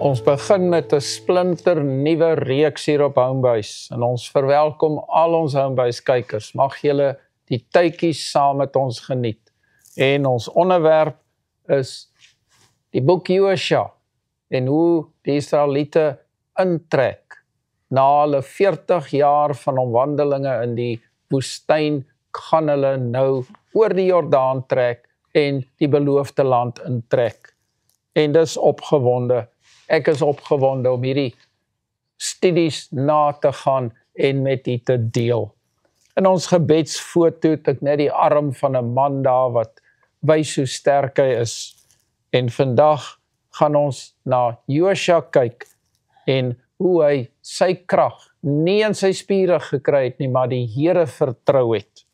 Ons begin met 'n splinter nuwe reeks hier op Homebase en ons verwelkom al ons Homebase kykers. Mag julle die tydjies saam met ons geniet. En ons onderwerp is die boek Josua en hoe die Israeliete intrek na hulle 40 jaar van omwandelinge in die woestyn, gaan hulle nou oor die Jordaan trek en die beloofde land intrek. En dis opgewonde. Ek is opgewonde om hierdie studies na te gaan en met u te deel. In ons gebedsfoto het ek net die arm van 'n man daar wat wys hoe sterk hy is. En vandag gaan ons na Josua kyk en hoe hy sy krag nie in sy spiere gekry het nie, maar die Here vertrou het.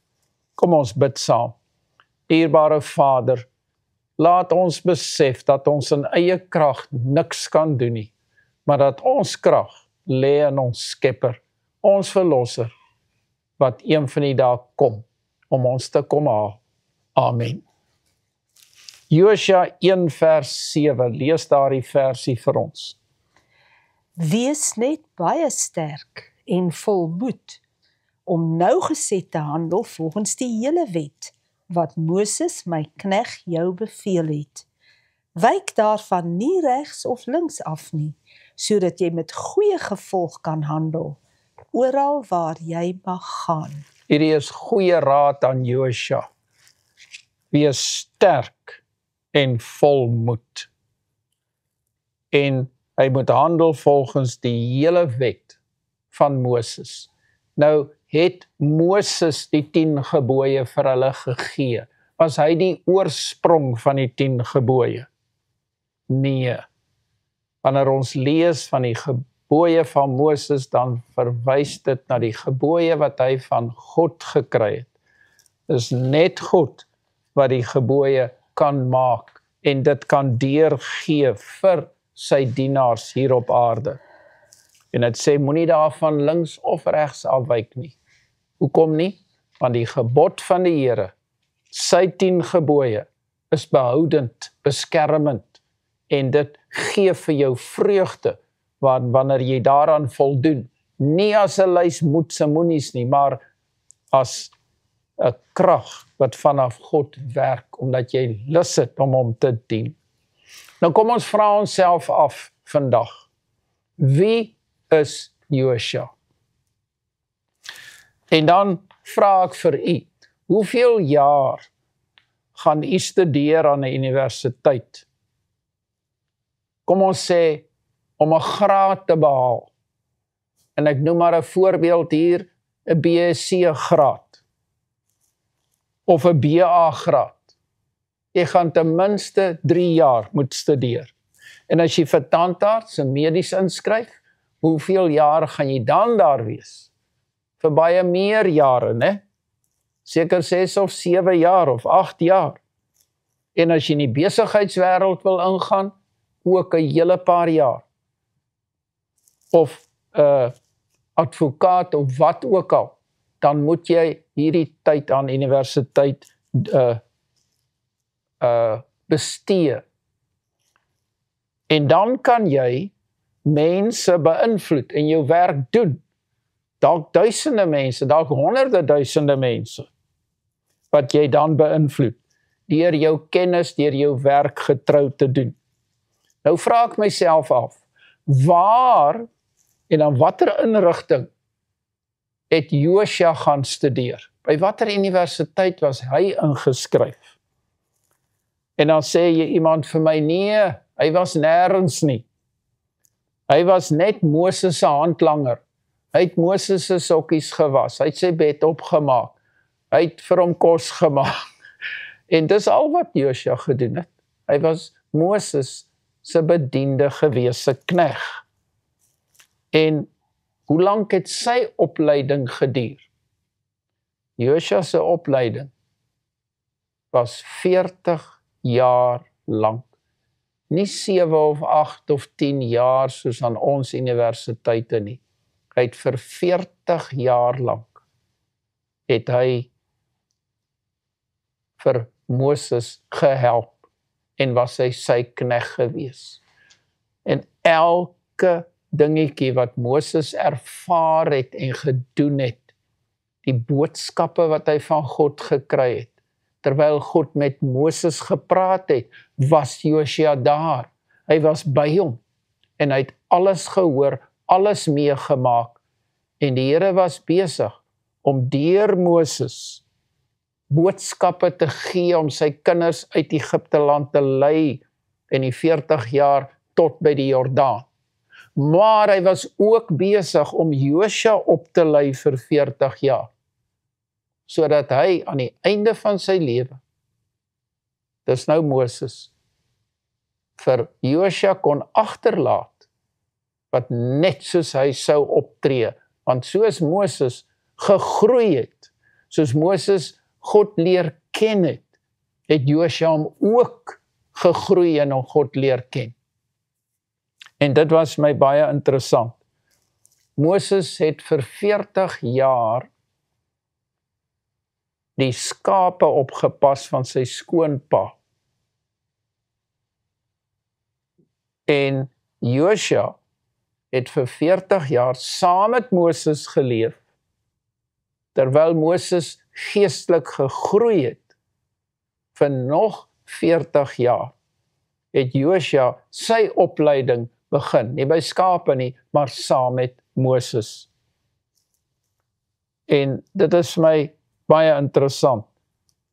Kom ons bid saam. Dierbare Vader, laat ons besef dat ons in eie krag niks kan doen nie, maar dat ons krag lê in ons Skepper, ons Verlosser, wat een van die dae kom, om ons te kom haal. Amen. Josua 1 vers 7, lees daardie versie vir ons. Wees net baie sterk en vol moed, om nougeset te handel volgens die hele wet, wat Moses my knegt jou beveel het. Wyk daarvan nie regs of links af nie, sodat jy met goeie gevolg kan handel, oral waar jy mag gaan. Hierdie is goeie raad aan Josua. Wees sterk en vol moed. En hy moet handel volgens die hele wet van Moses. Nou het Moses die 10 gebooie vir hulle gegee. Was hy die oorsprong van die 10 gebooie? Nee. Wanneer ons lees van die gebooie van Moses, dan verwys dit na die gebooie wat hy van God gekry het. Dis net God wat die gebooie kan maak en dit kan deurgee vir sy dienaars hier op aarde. En het sê, moenie daarvan links of regs afwyk nie. Hoekom nie? Want die gebod van die Here, sy 10 gebooie, is behoudend, beskermend, en dit gee vir jou vreugde, wanneer jy daaraan voldoen. Nie as 'n lys moedse moenies nie, maar as 'n krag wat vanaf God werk, omdat jy lus het om hom te dien. Nou kom ons vra onsself af vandag. Wie is Josua? En dan vra ek vir u, hoeveel jaar gaan u studeer aan 'n universiteit? Kom ons sê, om 'n graad te behaal. En ek noem maar 'n voorbeeld hier, 'n BSc graad. Of 'n BA graad. Jy gaan ten minste 3 jaar moet studeer. En as jy vir tandarts en medies inskryf, hoeveel jaar gaan jy dan daar wees? Vir baie meer jare, né? Seker 6 of 7 jaar of 8 jaar. En as jy in die besigheidswêreld wil ingaan, ook 'n hele paar jaar. Of 'n advokaat of wat ook al, dan moet jy hierdie tyd aan universiteit bestee. En dan kan jy mense beïnvloed en jou werk doen. Dalk duisende mense, dalk honderde duisende mense, wat jy dan beïnvloed, deur jou kennis, deur jou werk getrou te doen. Nou vra ek myself af, waar en aan watter inrigting het Josua gaan studeer? By watter universiteit was hy ingeskryf? En dan sê jy iemand vir my, nee, hy was nêrens nie. Hy was net Moses se handlanger. Hy het Moses se sokkies gewas, hy het sy bed opgemaak, hy het vir hom kos gemaak. En dis al wat Josua gedoen het. Hy was Moses se bediende gewese knegt. En hoe lank het sy opleiding geduur? Josua se opleiding was 40 jaar lank. Nie 7 of 8 of 10 jaar soos aan ons universiteite nie. Hy het vir 40 jaar lank het hy vir Moses gehelp en was hy sy knegt gewees. En elke dingetjie wat Moses ervaar het en gedoen het, die boodskappe wat hy van God gekry het, terwyl God met Moses gepraat het, was Josia daar. Hy was by hom en hy het alles gehoor, alles meegemaak en die Here was besig om deur Moses boodskappe te gee om sy kinders uit Egipte land te lei in die 40 jaar tot by die Jordaan. Maar hy was ook besig om Josia op te lei vir 40 jaar, sodat hy aan die einde van sy lewe, dis nou Moses, vir Josia kon agterlaat, wat net soos hy sou optree, want soos Moses gegroei het, soos Moses God leer ken het, het Josia hom ook gegroei en hom God leer ken. En dit was my baie interessant. Moses het vir 40 jaar die skape opgepas van sy skoonpa. En Josia het vir 40 jaar saam met Moses geleef, terwyl Moses geestelik gegroei het. Vir nog 40 jaar het Josia sy opleiding begin, nie by skape nie, maar saam met Moses. En dit is vir my baie interessant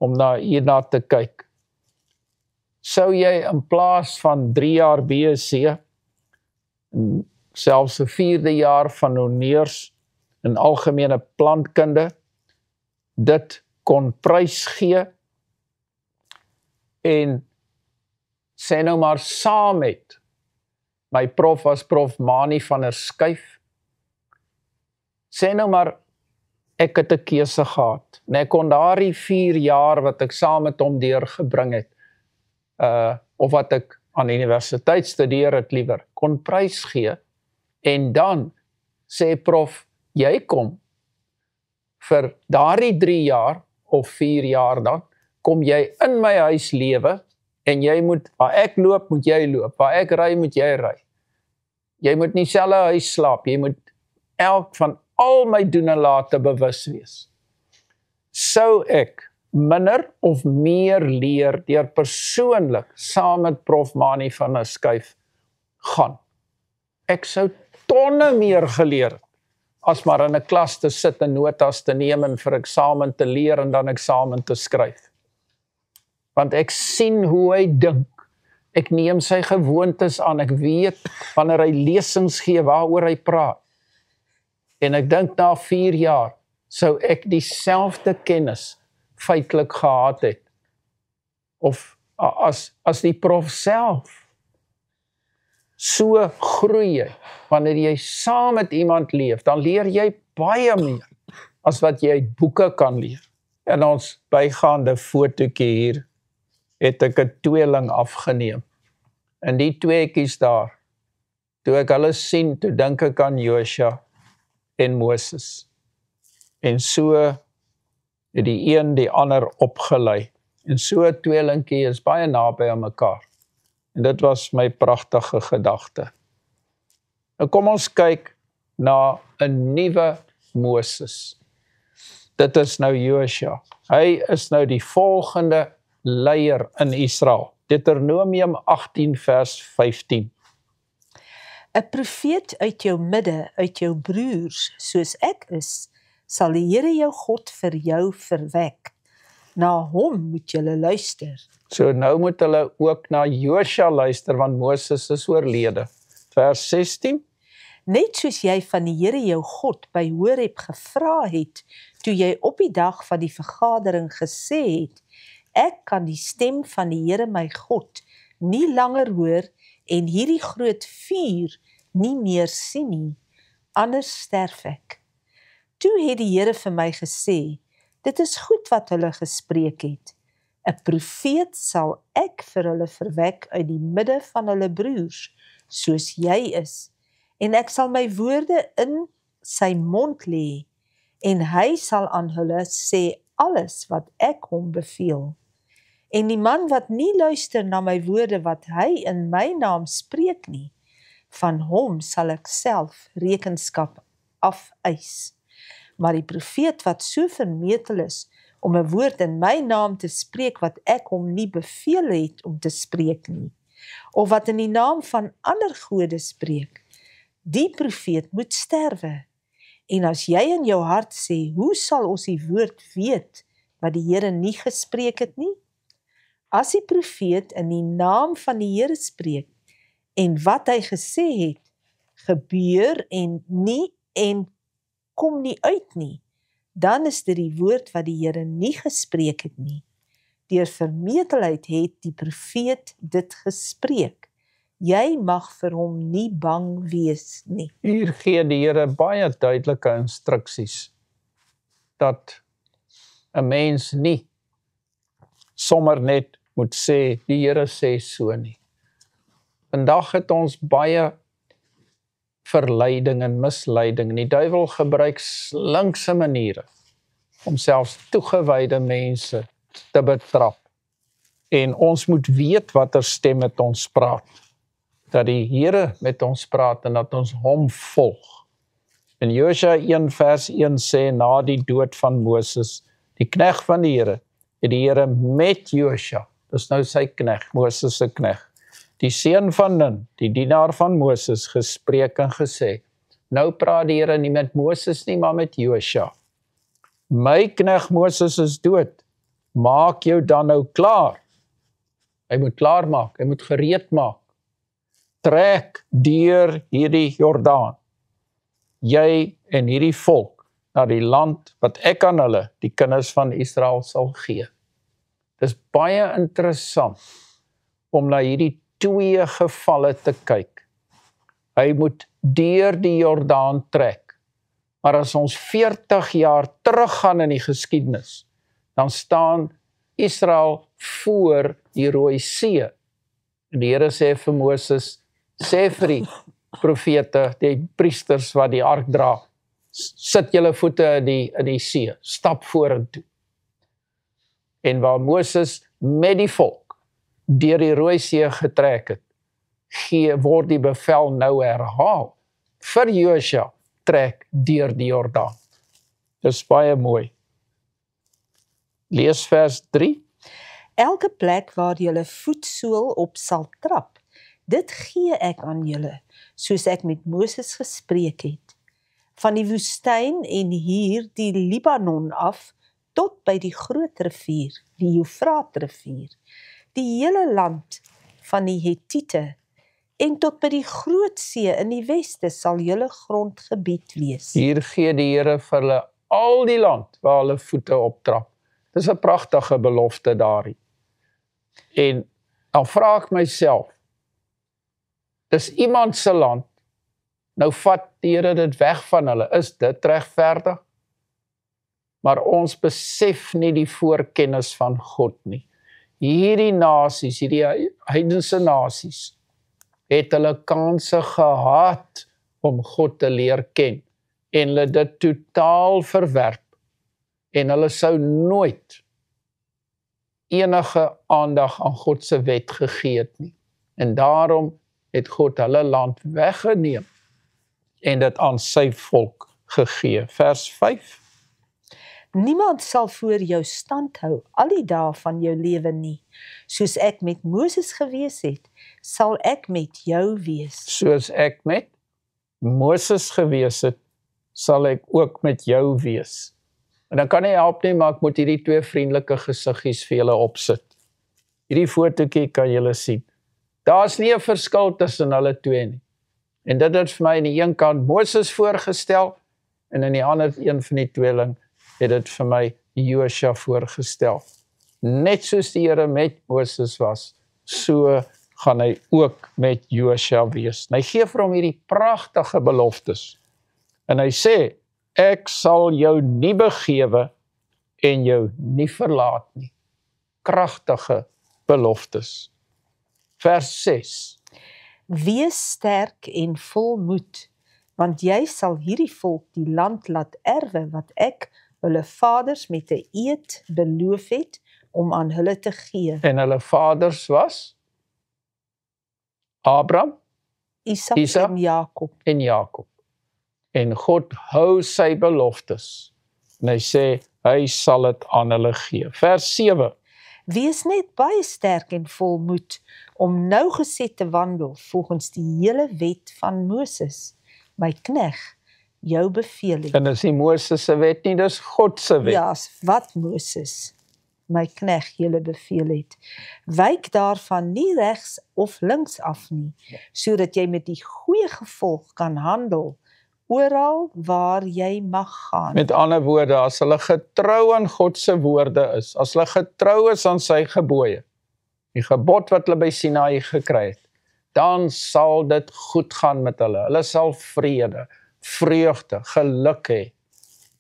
om hierna te kyk. Sou jy in plaas van 3 jaar BSc, selfs 'n 4de jaar van honeurs in algemene plantkunde, dit kon prysgee en sê nou maar saam met my prof was prof Mani van der Skyf, sê nou maar ek het 'n keuse gehad en ek kon daardie 4 jaar wat ek saam met hom deurgebring het, of wat ek aan die universiteit studeer het liewer, kon prysgee en dan sê prof, jy kom vir daardie 3 jaar of 4 jaar dan, kom jy in my huis lewe en jy moet, waar ek loop, moet jy loop, waar ek ry, moet jy ry. Jy moet nie selfe huis slaap, jy moet van al my doen en late bewus wees. Sou ek minder of meer leer deur persoonlik saam met prof Mani van der Skyf gaan. Ek sou tonne meer geleer het, as maar in 'n klas te sit en notas te neem en vir eksamen te leer en dan eksamen te skryf. Want ek sien hoe hy dink, ek neem sy gewoontes aan, ek weet wanneer hy lesings gee waaroor hy praat. En ek dink na 4 jaar sou ek dieselfde kennis feitelik gehad het, of as die prof self. So groei jy, wanneer jy saam met iemand leef, dan leer jy baie meer, as wat jy uit boeke kan leer. En ons bygaande fotootjie hier, het ek 'n tweeling afgeneem. En die tweeetjies daar, toe ek hulle sien, toe dink ek aan Josia en Moses. En so het die een die ander opgelei. En so 'n tweelingkie is baie naby aan mekaar. En dit was my pragtige gedagte. Nou kom ons kyk na 'n nuwe Moses. Dit is nou Josia. Hy is nou die volgende leier in Israel. Deuteronomium 18 vers 15. 'n profeet uit jou midde, uit jou broers, soos ek is, sal die Here jou God vir jou verwek. Na hom moet julle luister. So nou moet hulle ook na Josia luister, want Moses is oorlede. Vers 16. Net soos jy van die Here jou God by Horeb gevra het, toe jy op die dag van die vergadering gesê het, ek kan die stem van die Here my God nie langer hoor en hierdie groot vuur nie meer sien nie, anders sterf ek. Toe het die Here vir my gesê, dit is goed wat hulle gespreek het. 'n profeet sal ek vir hulle verwek uit die midde van hulle broers, soos jy is, en ek sal my woorde in sy mond lê, en hy sal aan hulle sê alles wat ek hom beveel. En die man wat nie luister na my woorde wat hy in my naam spreek nie, Van hom sal ek self rekenskap afeis. Maar die profeet wat so vermetel is om 'n woord in my naam te spreek wat ek hom nie beveel het om te spreek nie, of wat in die naam van ander gode spreek, die profeet moet sterwe. En as jy in jou hart sê, hoe sal ons die woord weet wat die Here nie gespreek het nie? As die profeet in die naam van die Here spreek, en wat hy gesê het, gebeur en kom nie uit nie, dan is dit die woord wat die Here nie gespreek het nie. Deur vermetelheid het die profeet dit gespreek. Jy mag vir hom nie bang wees nie. Hier gee die Here baie duidelike instruksies dat 'n mens nie sommer net moet sê, die Here sê so nie. Vandag het ons baie verleiding en misleiding. Die duiwel gebruik slinkse maniere om selfs toegewyde mense te betrap. En ons moet weet watter stem met ons praat. Dat die Here met ons praat en dat ons hom volg. In Josua 1 vers 1 sê, na die dood van Moses, die knegt van die Here, het die Here met Josua, dis nou sy knegt, Moses se knegt, die seun van Nun, die dienaar van Moses, gespreek en gesê, nou praat die Here nie met Moses nie, maar met Josua. My knegt Moses is dood, maak jou dan nou klaar. Hy moet klaar maak, hy moet gereed maak. Trek deur hierdie Jordaan, jy en hierdie volk, na die land wat ek aan hulle, die kinders van Israel, sal gee. Dis baie interessant om na hierdie twee gevalle te kyk. Hy moet deur die Jordaan trek. Maar as ons 40 jaar teruggaan in die geskiedenis, dan staan Israel voor die Rooi See. En die Here sê vir Moses, sê vir die profete, die priesters wat die ark dra, sit julle voete in die see, stap vorentoe. En waar Moses met die volk deur die Rooi See getrek het, word die bevel nou herhaal. Vir Josua, trek deur die Jordaan. Dis baie mooi. Lees vers 3. Elke plek waar julle voetsool op sal trap, dit gee ek aan julle, soos ek met Moses gespreek het. Van die woestyn en hier die Libanon af, tot by die groot rivier, die Eufraatrivier, die hele land van die Hettiete, en tot by die groot see in die weste sal julle grondgebied wees. Hier gee die Here vir hulle al die land waar hulle voete optrap. Dis 'n pragtige belofte daarin. En dan vra ek myself, dis iemand se land, nou vat die Here dit weg van hulle, is dit regverdig? Maar ons besef nie die voorkennis van God nie. Hierdie nasies, hierdie heidense nasies, het hulle kanse gehad om God te leer ken, en hulle dit totaal verwerp, en hulle sou nooit enige aandag aan God se wet gegee het nie. En daarom het God hulle land weggeneem, en dit aan sy volk gegee. Vers 5. Niemand sal voor jou stand hou al die dae van jou lewe nie. Soos ek met Moses gewees het, sal ek met jou wees. Soos ek met Moses gewees het, sal ek ook met jou wees. En dan kan nie help nie, maar ek moet hierdie twee vriendelike gesiggies vir julle opsit. Hierdie fotootjie kan julle sien. Daar's nie 'n verskil tussen hulle twee nie. En dit het vir my aan die een kant Moses voorgestel, en aan die ander een van die tweeling het dit vir my Josua voorgestel. Net soos die Here met Moses was, so gaan hy ook met Josua wees. En hy gee vir hom hierdie pragtige beloftes. En hy sê, ek sal jou nie begewe en jou nie verlaat nie. Kragtige beloftes. Vers 6. Wees sterk en vol moed, want jy sal hierdie volk die land laat erwe wat ek hulle vaders met 'n eed beloof het om aan hulle te gee. En hulle vaders was? Abraham, Isak Isak en Jakob. en Jakob. En God hou sy beloftes. En hy sê, hy sal dit aan hulle gee. Vers 7. Wees net baie sterk en vol moed om nougeset te wandel volgens die hele wet van Moses, my knegt, jou beveel het. En dis nie Moses se wet nie, dis God se wet. Ja, wat Moses, my knegt, julle beveel het. Wyk daarvan nie regs of links af nie, sodat jy met die goeie gevolg kan handel, oral waar jy mag gaan. Met ander woorde, as hulle getrou aan God se woorde is, as hulle getrou is aan sy gebooie, die gebod wat hulle by Sinaï gekry het, dan sal dit goed gaan met hulle. Hulle sal vrede, vreugde, geluk hê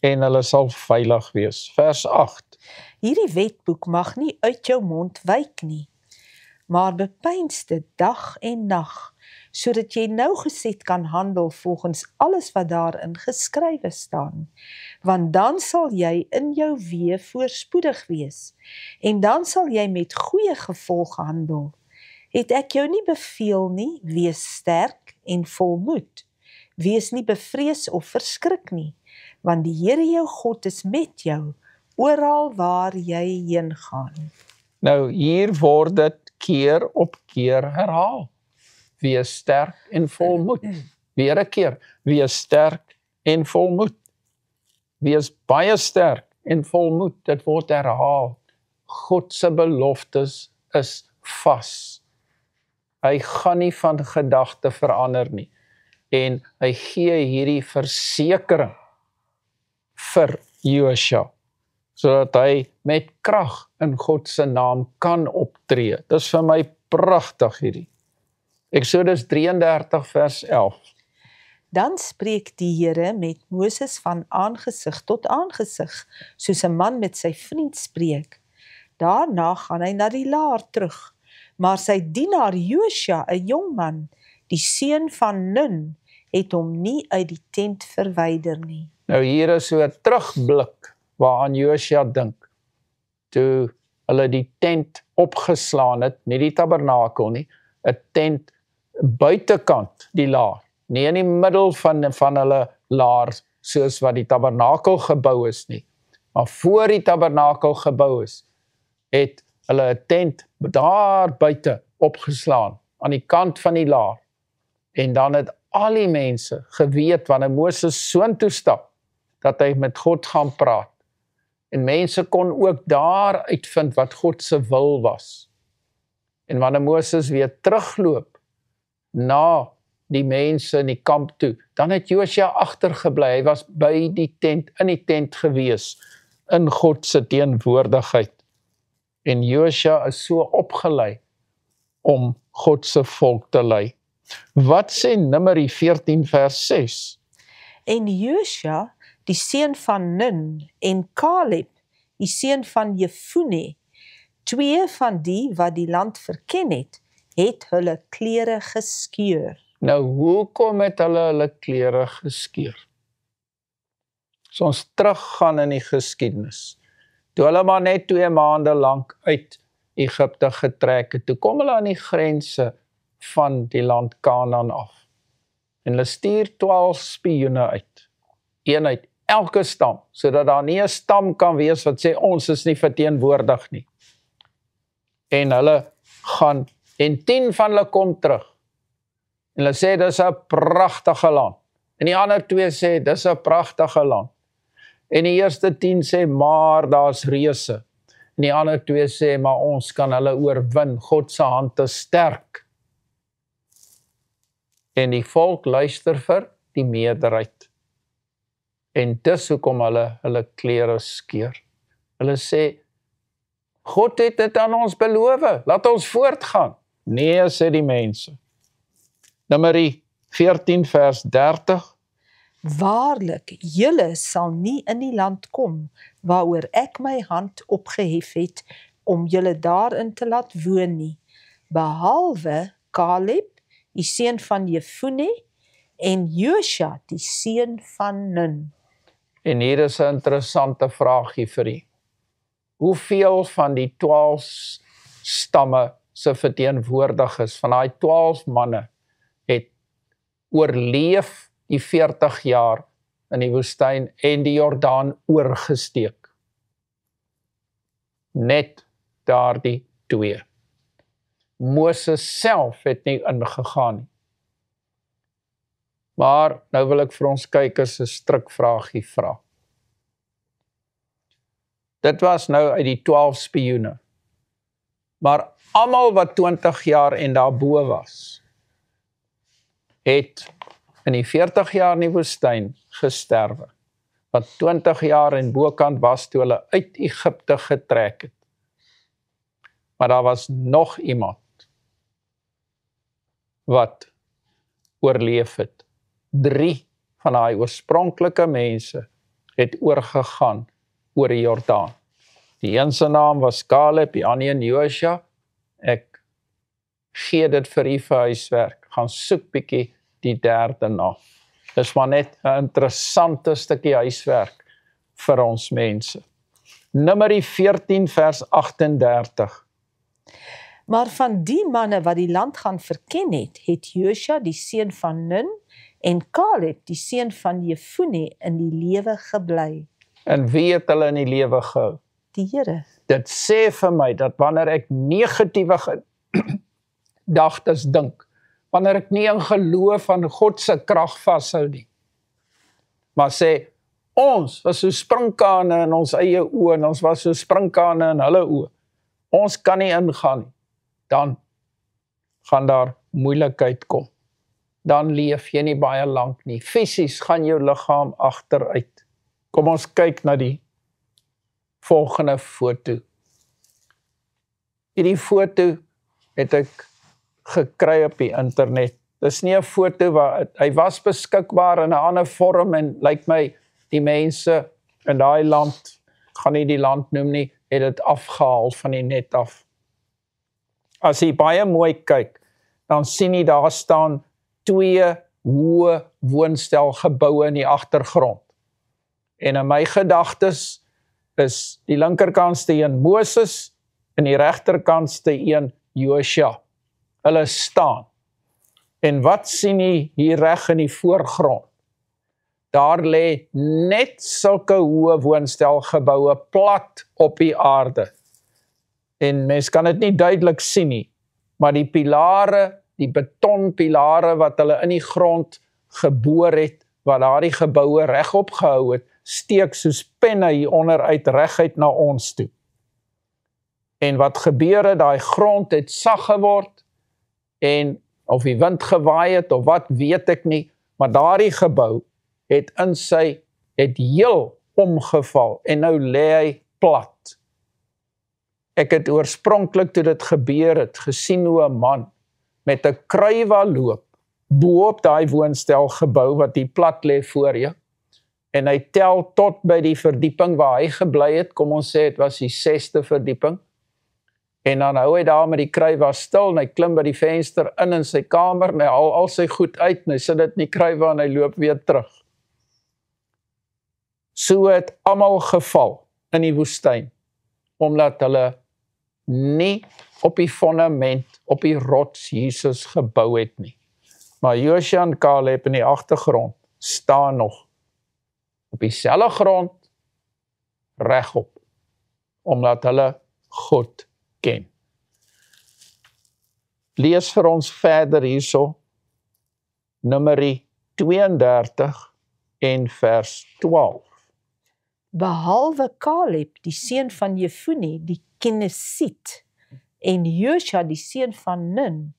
en hulle sal veilig wees. Vers 8. Hierdie wetboek mag nie uit jou mond wyk nie, maar bepeins dit dag en nag, sodat jy nougeset kan handel volgens alles wat daarin geskrywe staan. Want dan sal jy in jou weë voorspoedig wees, en dan sal jy met goeie gevolg handel. Het ek jou nie beveel nie, wees sterk en vol moed. Wees nie bevrees of verskrik nie, want die Here jou God is met jou, oral waar jy heen gaan. Nou hier word dit keer op keer herhaal. Wees sterk en vol moed. Weer 'n keer, wees sterk en vol moed. Wees baie sterk en vol moed. Dit word herhaal. God se beloftes is vas. Hy gaan nie van gedagte verander nie. En hy gee hierdie versekering vir Josua, sodat hy met krag in God se naam kan optree. Dis vir my pragtig hierdie. Eksodus 33 vers 11. Dan spreek die Here met Moses van aangesig tot aangesig, soos 'n man met sy vriend spreek. Daarna gaan hy na die laar terug, maar sy dienaar Josua, 'n jong man, die seun van Nun, het hom nie uit die tent verwyder nie. Nou hier is so 'n terugblik waaraan Josua dink, toe hulle die tent opgeslaan het, nie die tabernakel nie, 'n tent buitekant die laar, nie in die middel van hulle laar, soos wat die tabernakel gebou is nie, maar voor die tabernakel gebou is, het hulle 'n tent daar buite opgeslaan, aan die kant van die laar, en dan het al die mense geweet, wanneer Moses soontoe stap, dat hy met God gaan praat, en mense kon ook daar uitvind wat God se wil was, en wanneer Moses weer terugloop, na die mense in die kamp toe, dan het Josua agtergebly, hy was by die tent, in die tent gewees, in God se teenwoordigheid, en Josua is so opgelei, om God se volk te lei. Wat sê Numeri 14 vers 6? En Josua, die seun van Nun, en Caleb, die seun van Jefune, twee van die wat die land verken het hulle klere geskeur. Nou, hoekom het hulle klere geskeur? As ons teruggaan in die geskiedenis, toe hulle maar net 2 maande lank uit Egipte getrek het, toe kom hulle aan die grense van die land Kanaan af. En hulle stuur 12 spioene uit, een uit elke stam, sodat daar nie 'n stam kan wees wat sê ons is nie verteenwoordig nie. En hulle gaan, en 10 van hulle kom terug, en hulle sê dis 'n pragtige land, en die ander 2 sê dis 'n pragtige land, en die eerste 10 sê maar daar's reuse, en die ander 2 sê maar ons kan hulle oorwin, God se hand is sterk. En die volk luister vir die meerderheid. En dis hoekom hulle klere skeur. Hulle sê, God het dit aan ons beloof, laat ons voortgaan. Nee, sê die mense. Numeri 14 vers 30. Waarlik, julle sal nie in die land kom, waaroor ek my hand opgehef het, om julle daarin te laat woon nie, behalwe Caleb, die seun van Jefune, en Josua, die seun van Nun. En hier is 'n interessante vraagie vir u. Hoeveel van die 12 stamme se verteenwoordigers, van daai 12 manne, het oorleef die 40 jaar in die woestyn en die Jordaan oorgesteek. Net daardie 2. Moses self het nie ingegaan nie. Maar nou wil ek vir ons kykers 'n strikvragie vra. Dit was nou uit die 12 spioene. Maar almal wat 20 jaar en daarbo was, het in die 40 jaar in die woestyn gesterwe. Wat 20 jaar en bokant was toe hulle uit Egipte getrek het. Maar daar was nog iemand wat oorleef het. 3 van daai oorspronklike mense het oorgegaan oor die Jordaan. Die een se naam was Caleb, die ander een Joshua. Ek gee dit vir u vir huiswerk. Gaan soek bietjie die derde na. Dis maar net 'n interessante stukkie huiswerk vir ons mense. Numeri 14 vers 38. Maar van die manne wat die land gaan verken het Joshua die seun van Nun en Caleb die seun van Jefune in die lewe gebly. En wie het hulle in die lewe gehou? Die Here. Dit sê vir my dat wanneer ek negatiewe gedagtes dink, wanneer ek nie in geloof aan God se krag vashou nie, maar sê, ons was so sprinkane in ons eie oë, en ons was so sprinkane in hulle oë, ons kan nie ingaan nie, dan gaan daar moeilikheid kom. Dan leef jy nie baie lank nie. Fisies gaan jou liggaam agteruit. Kom ons kyk na die volgende foto. Hierdie foto het ek gekry op die internet. Dis nie 'n foto waar hy was beskikbaar in 'n ander vorm en lyk my die mense in daai land, gaan nie die land noem nie, het dit afgehaal van die net af. As jy baie mooi kyk, dan sien jy daar staan 2 hoë woonstelgeboue in die agtergrond. En in my gedagtes is die linkerkantste een Moses en die regterkantste een Joshua. Hulle staan. En wat sien jy hier reg in die voorgrond? Daar lê net sulke hoë woonstelgeboue plat op die aarde. En mens kan dit nie duidelik sien nie, maar die pilare, die betonpilare wat hulle in die grond geboor het, wat daardie geboue regop gehou het, steek soos penne hier onderuit reguit na ons toe. En wat gebeur het, daai grond het sag geword, en of die wind gewaai het, of wat weet ek nie, maar daardie gebou het heel omgeval, en nou lê hy plat. Ek het oorspronklik toe dit gebeur het, gesien hoe 'n man met 'n kruiwa loop, bo op daai woonstelgebou wat die plat lê voor jou, en hy tel tot by die verdieping waar hy gebly het, kom ons sê het was die 6de verdieping, en dan hou hy daar met die kruiwa stil, en hy klim by die venster in sy kamer, en hy haal al sy goed uit, en hy sit dit in die kruiwa, en hy loop weer terug. So het almal geval in die woestyn, omdat hulle nie op die fondament, op die rots Jesus gebou het nie. Maar Joshua en Caleb in die agtergrond staan nog op dieselfde grond regop, omdat hulle God ken. Lees vir ons verder hierso, Numeri 32 en vers 12. Behalwe Caleb, die seun van Jefune, die Kenesiet, en Joshua, die seun van Nun,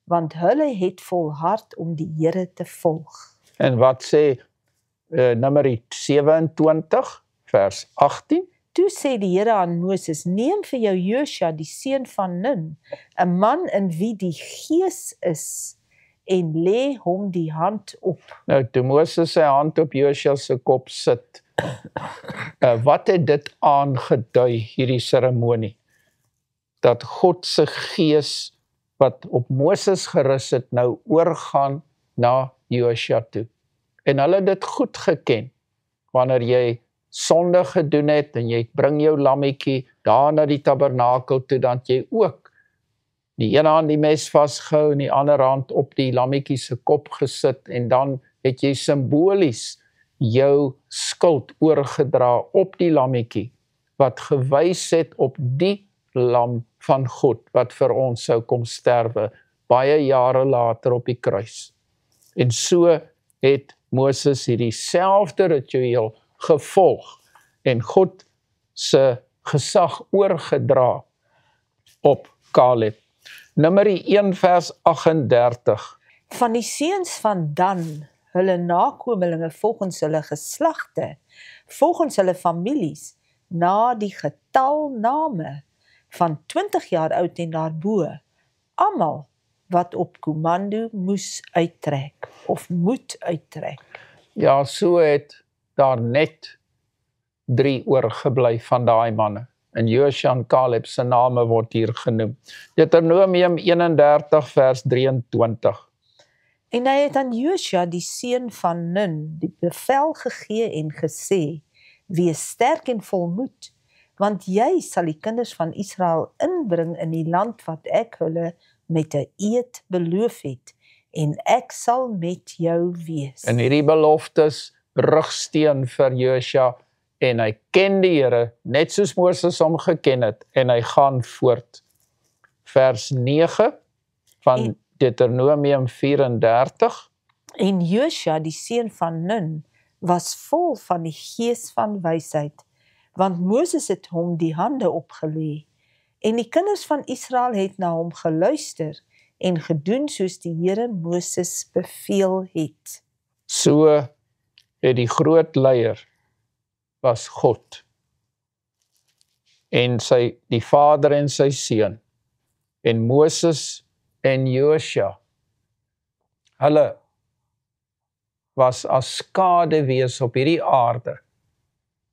want hulle het volhard om die Here te volg. En wat sê Numeri 27, vers 18? Toe sê die Here aan Moses, neem vir jou Joshua, die seun van Nun, 'n man in wie die Gees is, en lê hom die hand op. Nou, toe Moses sy hand op Joshua se kop sit, wat het dit aangedui, hierdie seremonie? Dat God se Gees, wat op Moses gerus het, nou oorgaan na Joshua toe. En hulle het dit goed geken, wanneer jy sonde gedoen het, en jy bring jou lammetjie daar na die tabernakel toe, dan jy ook die een hand die mes vasgehou en die ander hand op die lammetjie se kop gesit en dan het jy simbolies jou skuld oorgedra op die lammetjie wat gewys het op die lam van God wat vir ons sou kom sterwe baie jare later op die kruis. En so het Moses hierdie selfde ritueel gevolg en God se gesag oorgedra op Caleb. Numeri 1 vers 38. Van die seuns van Dan, hulle nakomelinge volgens hulle geslagte, volgens hulle families, na die getal name, van 20 jaar oud en daarbo, almal wat op kommando moes uittrek, of moet uittrek. Ja, so het daar net 3 oorgebly van daai manne. En Joshua en Caleb se name word hier genoem. Deuteronomium 31 vers 23. En hy het aan Joshua die seun van Nun die bevel gegee en gesê, wees sterk en volmoed, want jy sal die kinders van Israel inbring in die land wat ek hulle met 'n eed beloof het, en ek sal met jou wees. En hierdie beloftes rugsteen vir Joshua, en hy ken die Here, net soos Moses hom geken het, en hy gaan voort. Vers 9 van Deuteronomium 34. En Joshua, die seun van Nun, was vol van die gees van wysheid, want Moses het hom die hande opgelê, en die kinders van Israel het na hom geluister, en gedoen soos die Here Moses beveel het. So het die groot leier was God, en die Vader en sy seun, en Moses en Joshua, hulle was as skaduwees op hierdie aarde,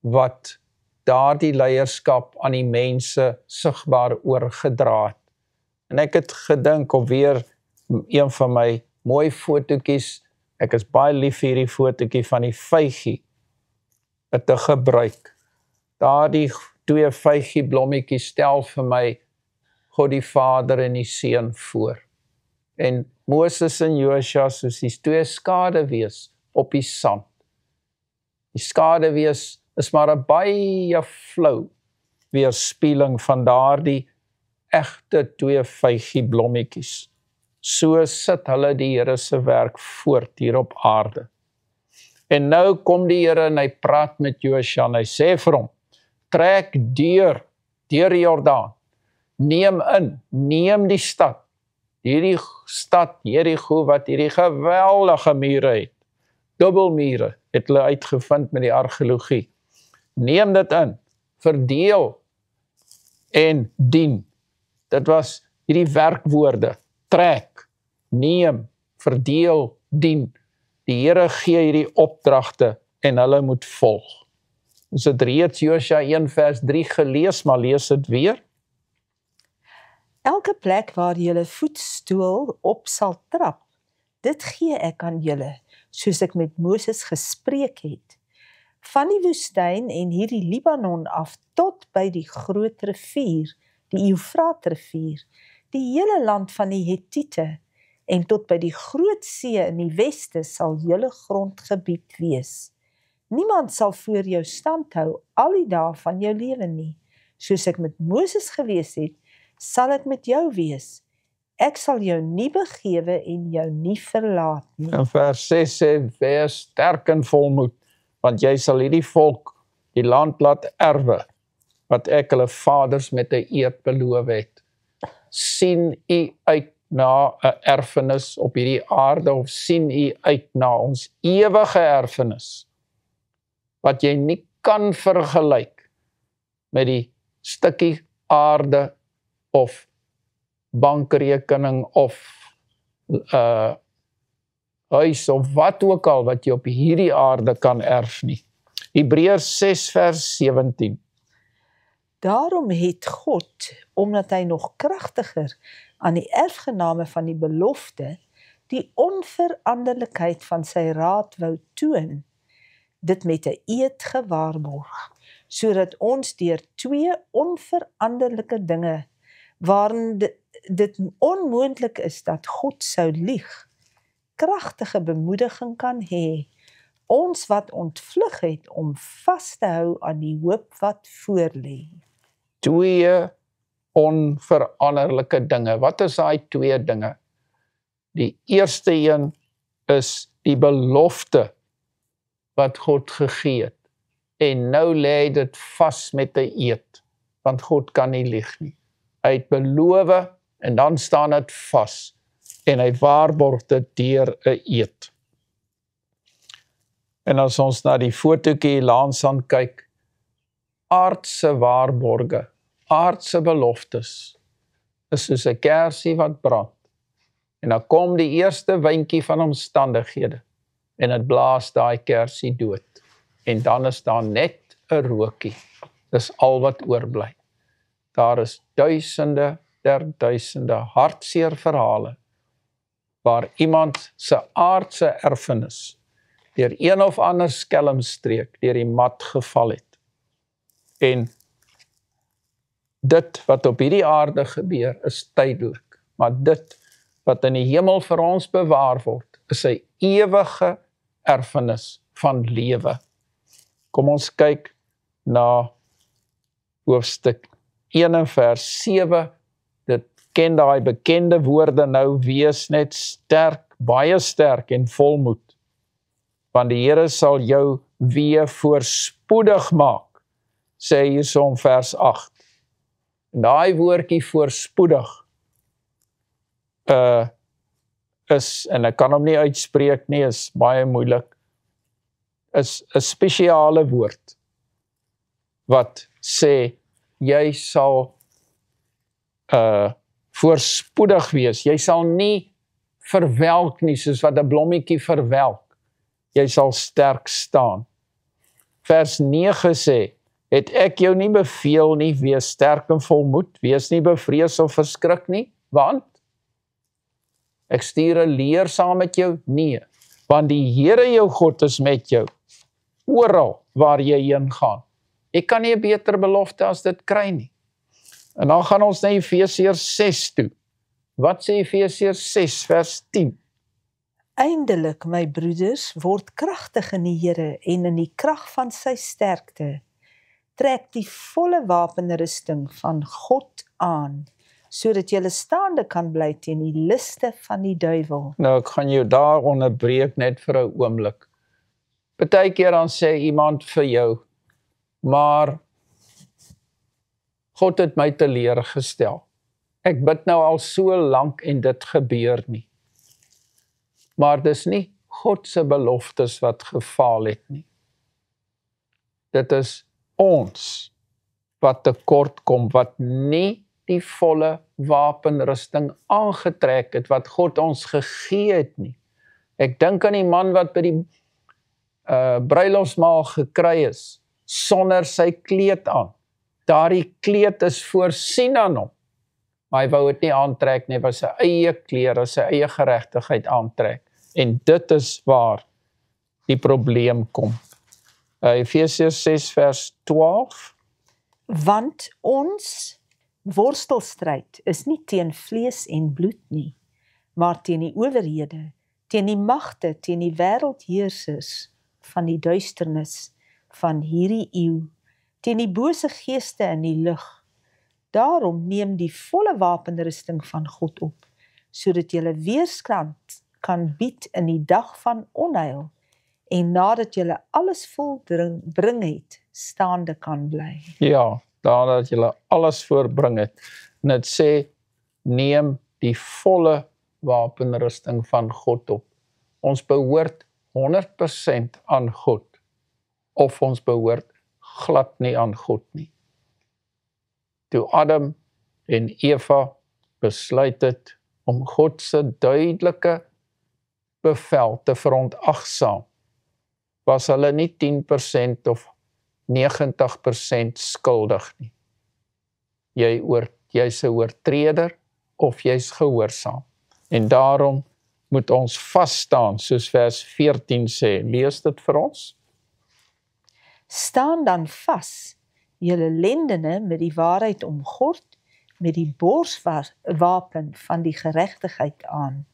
wat daardie leierskap aan die mense sigbaar oorgedra het. En ek het gedink op weer een van my mooi fotootjies, ek is baie lief vir hierdie fotootjie van die vygie, te gebruik. Daardie 2 vygie blommetjies stel vir my God die Vader en die Seun voor. En Moses en Joshua soos die 2 skaduwees op die sand. Die skaduwees is maar 'n baie flou weerspieëling van daardie egte 2 vygie blommetjies. So sit hulle die Here se werk voort hier op aarde. En nou kom die Here en hy praat met Joshua en hy sê vir hom, trek deur die Jordaan, neem die stad, hierdie stad Jerigo wat hierdie geweldige mure het, dubbelmure het hulle uitgevind met die argeologie, neem dit in, verdeel en dien. Dit was hierdie werkwoorde, trek, neem, verdeel, dien. Die Here gee hierdie opdragte en hulle moet volg. Ons het reeds Josua 1 vers 3 gelees, maar lees dit weer. Elke plek waar julle voetstoel op sal trap, dit gee ek aan julle, soos ek met Moses gespreek het. Van die woestyn en hierdie Libanon af tot by die groot rivier, die Eufraatrivier, die hele land van die Hettiete, en tot by die groot see in die weste sal julle grondgebied wees. Niemand sal voor jou stand hou al die dae van jou lewe nie. Soos ek met Moses gewees het, sal ek met jou wees. Ek sal jou nie begewe en jou nie verlaat nie. In vers 6 sê, wees sterk en volmoed, want jy sal hierdie volk die land laat erwe, wat ek hulle vaders met 'n eed beloof het. Sien u uit na 'n erfenis op hierdie aarde, of sien u uit na ons ewige erfenis, wat jy nie kan vergelyk met die stukkie aarde of bankrekening of huis of wat ook al wat jy op hierdie aarde kan erf nie. Hebreërs 6 vers 17. Daarom het God, omdat hy nog kragtiger aan die erfgename van die belofte, die onveranderlikheid van sy raad wou toon, dit met 'n eed gewaarborg, sodat ons deur 2 onveranderlike dinge, waarin dit onmoontlik is dat God sou lieg, kragtige bemoediging kan hê, ons wat ontvlug het om vas te hou aan die hoop wat voorlê. 2 onveranderlike dinge. Wat is daai 2 dinge? Die eerste een is die belofte wat God gegee het. En nou lê dit vas met 'n eed, want God kan nie lieg nie. Hy het beloof en dan staan dit vas en hy waarborg dit deur 'n eed. En as ons na die fotootjie langs aan kyk, aardse waarborge, aardse beloftes, is soos 'n kersie wat brand. En dan kom die eerste windjie van omstandighede en dit blaas daai kersie dood. En dan is daar net 'n rookie. Dis al wat oorbly. Daar is duisende der duisende hartseer verhale waar iemand se aardse erfenis deur een of ander skelmstreek deur die mat geval het. En dit wat op hierdie aarde gebeur is tydelik, maar dit wat in die hemel vir ons bewaar word, is 'n ewige erfenis van lewe. Kom ons kyk na hoofstuk 1 en vers 7. Dit ken daai bekende woorde nou, wees net sterk, baie sterk en volmoed. Want die Here sal jou weer voorspoedig maak, sê hierso in vers 8. En daai woordjie voorspoedig is, en ek kan hom nie uitspreek nie, is baie moeilik, is 'n spesiale woord wat sê jy sal voorspoedig wees. Jy sal nie verwelk nie, soos wat 'n blommetjie verwelk. Jy sal sterk staan. Vers 9 sê, het ek jou nie beveel nie, wees sterk en volmoed, wees nie bevrees of verskrik nie, want ek stuur 'n leer saam met jou? Nee, want die Here jou God is met jou, oral waar jy heen gaan. Ek kan nie 'n beter belofte as dit kry nie. En dan gaan ons na Efesiërs 6 toe. Wat sê Efesiërs 6 vers 10? Eindelik, my broeders, word kragtig in die Here en in die krag van sy sterkte. Trek die volle wapenrusting van God aan, sodat jy staande kan bly teen die liste van die duiwel. Nou, ek gaan jou daar onderbreek net vir 'n oomblik. Partykeer dan sê iemand vir jou, maar God het my teleurgestel. Ek bid nou al so lank en dit gebeur nie. Maar dis nie God se beloftes wat gefaal het nie. Dit is ons wat tekort kom, wat nie die volle wapenrusting aangetrek het, wat God ons gegee het nie. Ek dink aan die man wat by die bruilofsmaal gekry is, sonder sy kleed aan. Daardie kleed is voorsien aan hom, maar hy wou dit nie aantrek nie, was sy eie klere, sy eie geregtigheid aantrek. En dit is waar die probleem kom. Efesiërs 6 vers 12. Want ons worstelstryd is nie teen vlees en bloed nie, maar teen die owerhede, teen die magte, teen die wêreldheersers van die duisternis van hierdie eeu, teen die bose geeste in die lug. Daarom neem die volle wapenrusting van God op, sodat jy weerstand kan bied in die dag van onheil, en nadat jy alles volbring het, staande kan bly. Ja, nadat jy alles voorbring het. En dit sê, neem die volle wapenrusting van God op. Ons behoort 100% aan God, of ons behoort glad nie aan God nie. Toe Adam en Eva besluit het om God se duidelike bevel te verontagsaam, was hulle nie 10% of 90% skuldig nie. Jy's 'n oortreder of jy's gehoorsaam. En daarom moet ons vas staan, soos vers 14 sê. Lees dit vir ons. Staan dan vas, julle lendene met die waarheid omgord, met die borswapen van die geregtigheid aan,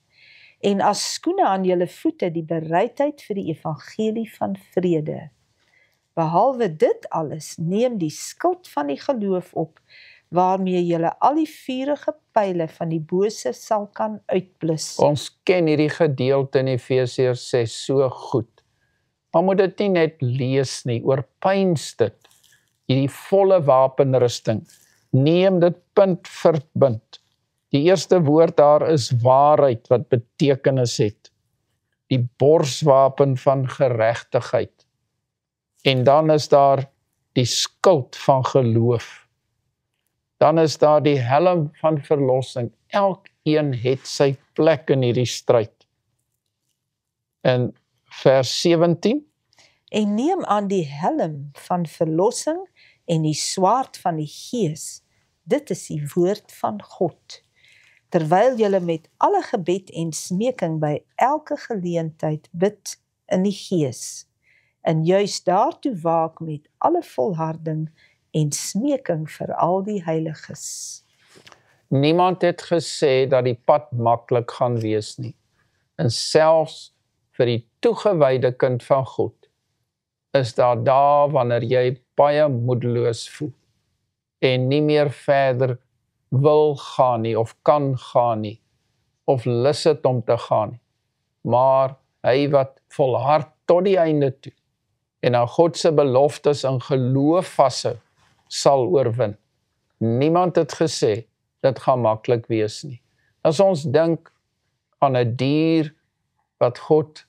en as skoene aan julle voete die bereidheid vir die evangelie van vrede. Behalwe dit alles, neem die skild van die geloof op, waarmee julle al die vurige pyle van die bose sal kan uitblus. Ons ken hierdie gedeelte in Efesiërs 6 so goed. Maar moet dit nie net lees nie, oorpyns dit. Hierdie volle wapenrusting. Neem dit punt vir punt. Die eerste woord daar is waarheid, wat betekenis het. Die borswapen van geregtigheid. En dan is daar die skild van geloof. Dan is daar die helm van verlossing. Elkeen het sy plek in hierdie stryd. En vers 17. En neem aan die helm van verlossing en die swaard van die Gees. Dit is die woord van God. Terwyl julle met alle gebed en smeking by elke geleentheid bid in die Gees. En juist daartoe waak met alle volharding en smeking vir al die heiliges. Niemand het gesê dat die pad maklik gaan wees nie. En selfs vir die toegewyde kind van God is daar wanneer jy baie moedeloos voel en nie meer verder wil gaan nie of kan gaan nie of lus het om te gaan nie. Maar hy wat volhard tot die einde toe en aan God se beloftes in geloof vashou, sal oorwin. Niemand het gesê dit gaan maklik wees nie. As ons dink aan 'n dier wat God,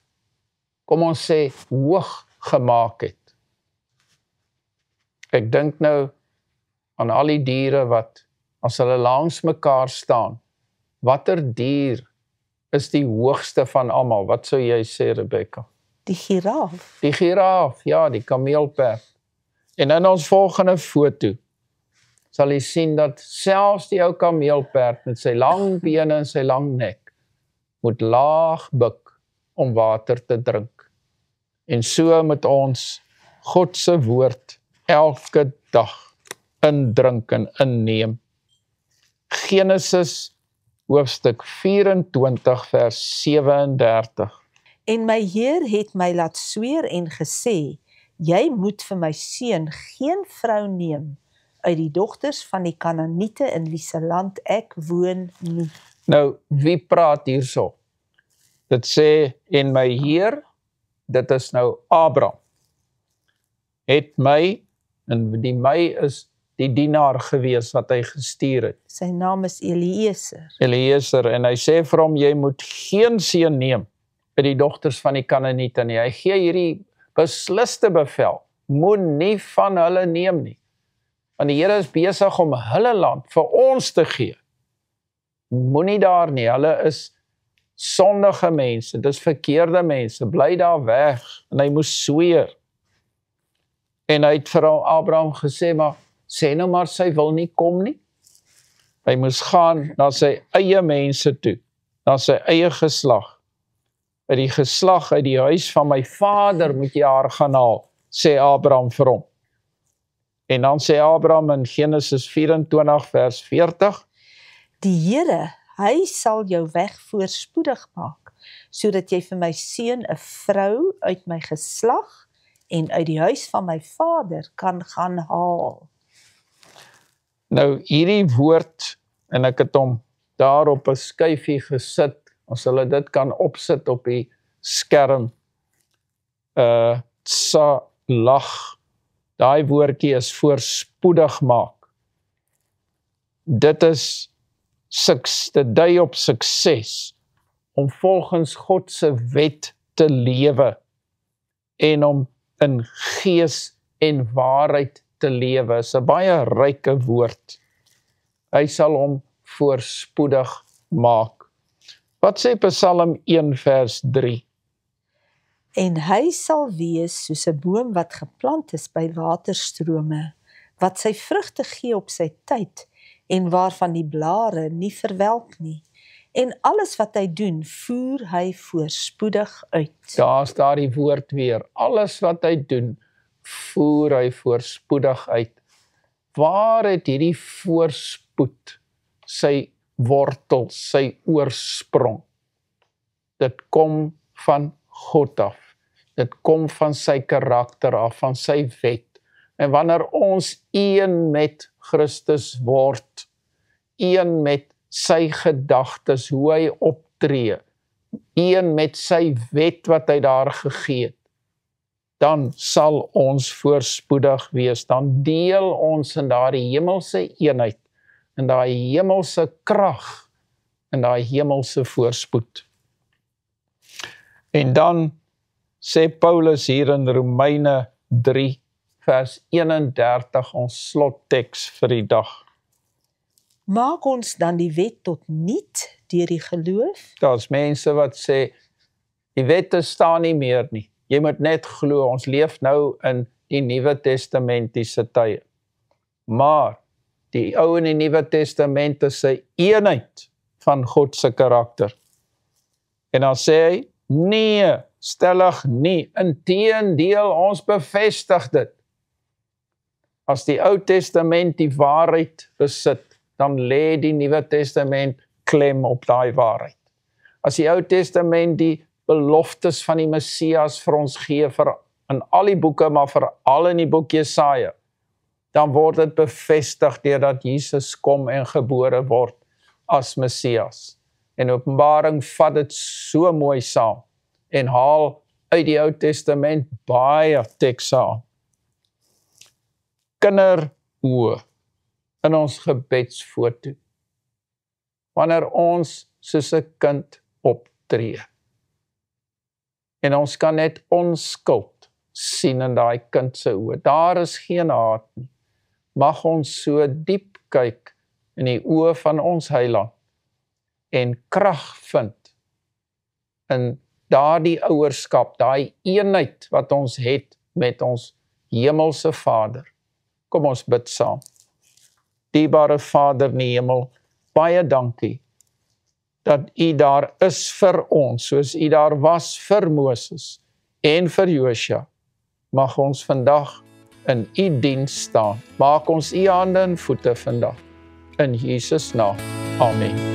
kom ons sê, hoog gemaak het. Ek dink nou aan al die diere wat, as hulle langs mekaar staan, watter dier is die hoogste van almal? Wat sou jy sê, Rebecca? Die giraaf. Die giraaf, ja, die kameelperd. En in ons volgende foto sal jy sien dat selfs die ou kameelperd met sy lang bene en sy lang nek moet laag buik om water te drink. En so moet ons God se woord elke dag indrink en inneem. Genesis hoofstuk 24 vers 37. En my Heer het my laat sweer en gesê, jy moet vir my seun geen vrou neem uit die dogters van die Kanaaniete in wie se land ek woon nie. Nou, wie praat hierso? Dit sê, en my Heer, dit is nou Abraham, het my, en die my is die dienaar gewees wat hy gestuur het. Sy naam is Eliezer. Eliezer, en hy sê vir hom, jy moet geen seun neem uit die dogters van die Kanaaniete nie. Hy gee hierdie besliste bevel, moenie van hulle neem nie. Want die Here is besig om hulle land vir ons te gee. Moenie daar nie, hulle is sondige mense, dis verkeerde mense, bly daar weg. En hy moes sweer. En hy het vir Abraham gesê, maar sê nou maar sy wil nie kom nie. Hy moes gaan na sy eie mense toe, na sy eie geslag. Uit die geslag, uit die huis van my vader moet jy haar gaan haal, sê Abraham vir hom. En dan sê Abraham in Genesis 24 vers 40, Die Here, hy sal jou weg voorspoedig maak, sodat jy vir my seun 'n vrou uit my geslag en uit die huis van my vader kan gaan haal. Nou hierdie woord, en ek het hom daar op 'n skyfie gesit, as hulle dit kan opsit op die skerm, tsalag, daai woordjie is voorspoedig maak. Dit dui op sukses, om volgens God se wet te lewe, en om in gees en waarheid te lewe, is 'n baie ryke woord. Hy sal hom voorspoedig maak. Wat sê Psalm 1 vers 3? En hy sal wees soos 'n boom wat geplant is by waterstrome, wat sy vrugte gee op sy tyd, en waarvan die blare nie verwelk nie. En alles wat hy doen, voer hy voorspoedig uit. Daar's daardie woord weer. Alles wat hy doen, voer hy voorspoedig uit. Waar het hierdie voorspoed sy wortel, sy oorsprong. Dit kom van God af. Dit kom van sy karakter af, van sy wet. En wanneer ons een met Christus word, een met sy gedagtes, hoe hy optree, een met sy wet wat hy daar gegee het, dan sal ons voorspoedig wees. Dan deel ons in daardie hemelse eenheid, in daai hemelse krag, in daai hemelse voorspoed. En dan sê Paulus hier in Romeine 3, vers 31, ons slotteks vir die dag. Maak ons dan die wet tot niet deur die geloof? Daar's mense wat sê, die wette staan nie meer nie. Jy moet net glo, ons leef nou in die Nuwe Testamentiese tye. Maar die Ou en die Nuwe Testament is 'n eenheid van God se karakter. En dan sê hy, nee, stellig nie. Inteendeel, ons bevestig dit. As die Ou Testament die waarheid besit, dan lê die Nuwe Testament klem op daai waarheid. As die Ou Testament die beloftes van die Messias vir ons gee, vir in al die boeke, maar veral in die boek Jesaja, dan word dit bevestig deurdat Jesus kom en gebore word as Messias. En Openbaring vat dit so mooi saam en haal uit die Ou Testament baie tekste aan. Kinderoë in ons gebedsfoto. Wanneer ons soos 'n kind optree. En ons kan net onskuld sien in daai kind se oë. Daar is geen haat nie. Mag ons so diep kyk in die oë van ons Heiland en krag vind in daardie ouerskap, daai eenheid wat ons het met ons hemelse Vader. Kom ons bid saam. Dierbare Vader in die hemel, baie dankie dat U daar is vir ons, soos U daar was vir Moses en vir Josua. Mag ons vandag in U diens staan. Maak ons U hande en voete vandag. In Jesus naam. Amen.